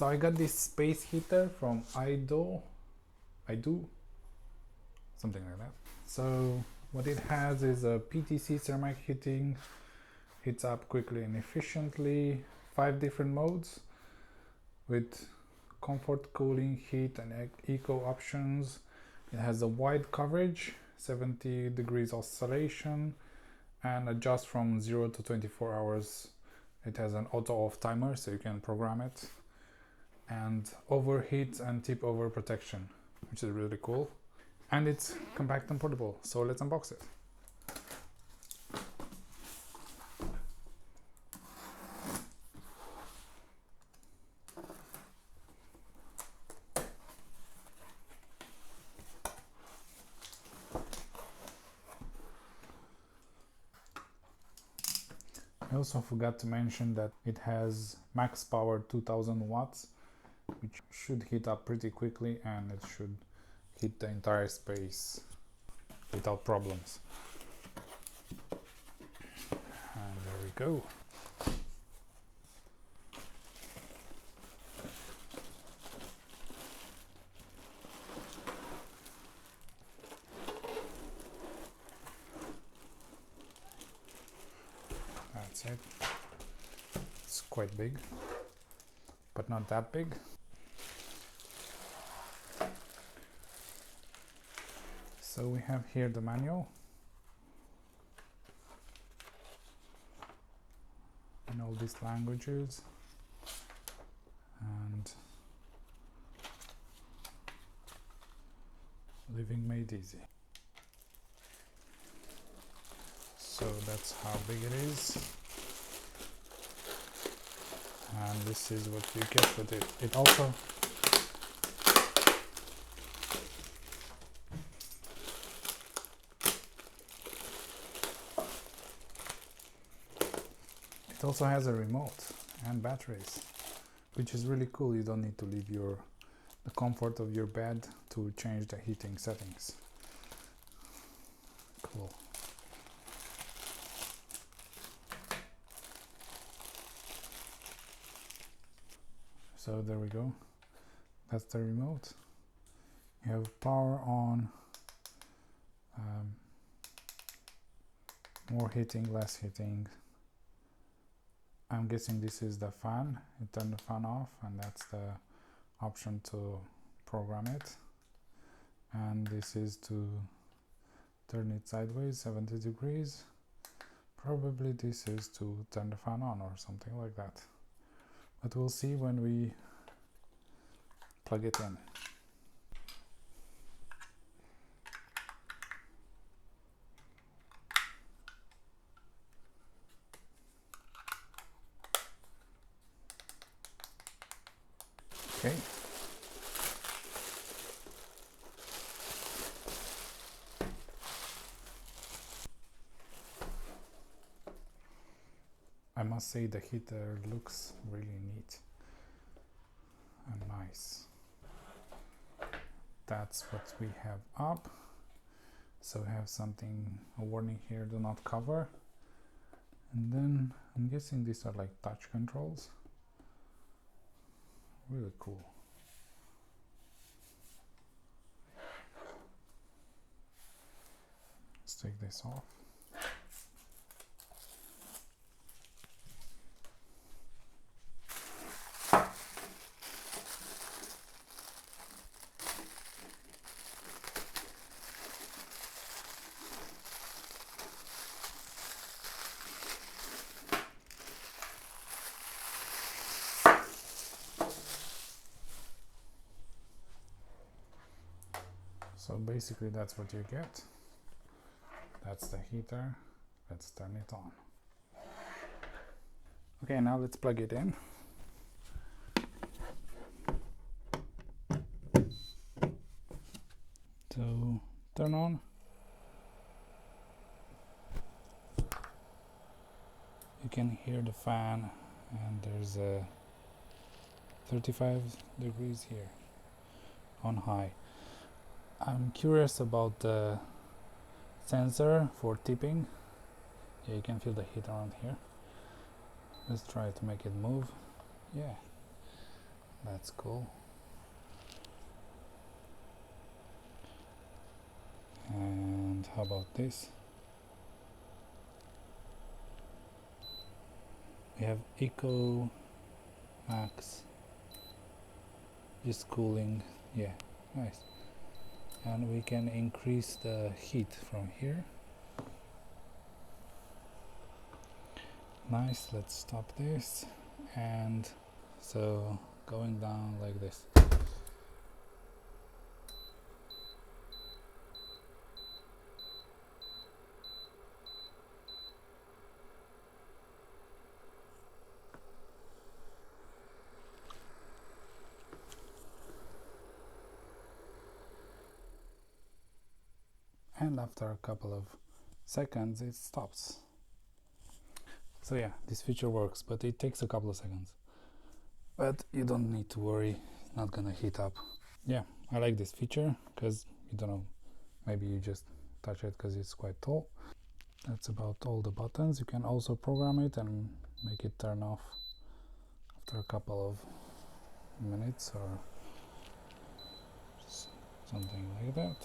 So I got this space heater from iDo, something like that. So what it has is a PTC ceramic heating, heats up quickly and efficiently, 5 different modes with comfort, cooling, heat and eco options. It has a wide coverage, 70 degrees oscillation, and adjusts from 0 to 24 hours. It has an auto off timer, so you can program it, and overheat and tip over protection, which is really cool. And it's compact and portable, so let's unbox it. I also forgot to mention that it has max power 2000 watts, which should heat up pretty quickly, and it should heat the entire space without problems. And there we go. That's it. It's quite big, but not that big. So we have here the manual in all these languages, and living made easy. So that's how big it is, and this is what you get with it. It also has a remote and batteries, which is really cool. You don't need to leave the comfort of your bed to change the heating settings. Cool. So there we go. That's the remote. You have power on, more heating, less heating. I'm guessing this is the fan. You turn the fan off, and that's the option to program it. And this is to turn it sideways 70 degrees. Probably this is to turn the fan on or something like that. But we'll see when we plug it in. Okay. I must say the heater looks really neat and nice. That's what we have up. So we have a warning here, do not cover. And then I'm guessing these are like touch controls. Really cool. Let's take this off. So basically that's what you get. That's the heater. Let's turn it on. Okay, now let's plug it in. So turn on. You can hear the fan, and there's a 35 degrees here on high. I'm curious about the sensor for tipping. Yeah, you can feel the heat around here. Let's try to make it move. Yeah, That's cool. And how about this? We have Eco Max, just cooling. Yeah, nice. And we can increase the heat from here. Nice. Let's stop this. And so going down like this. And after a couple of seconds it stops. So yeah, this feature works, but it takes a couple of seconds. But you don't need to worry, it's not gonna heat up. Yeah, I like this feature because you don't know, maybe you just touch it because it's quite tall. That's about all the buttons. You can also program it and make it turn off after a couple of minutes or something like that.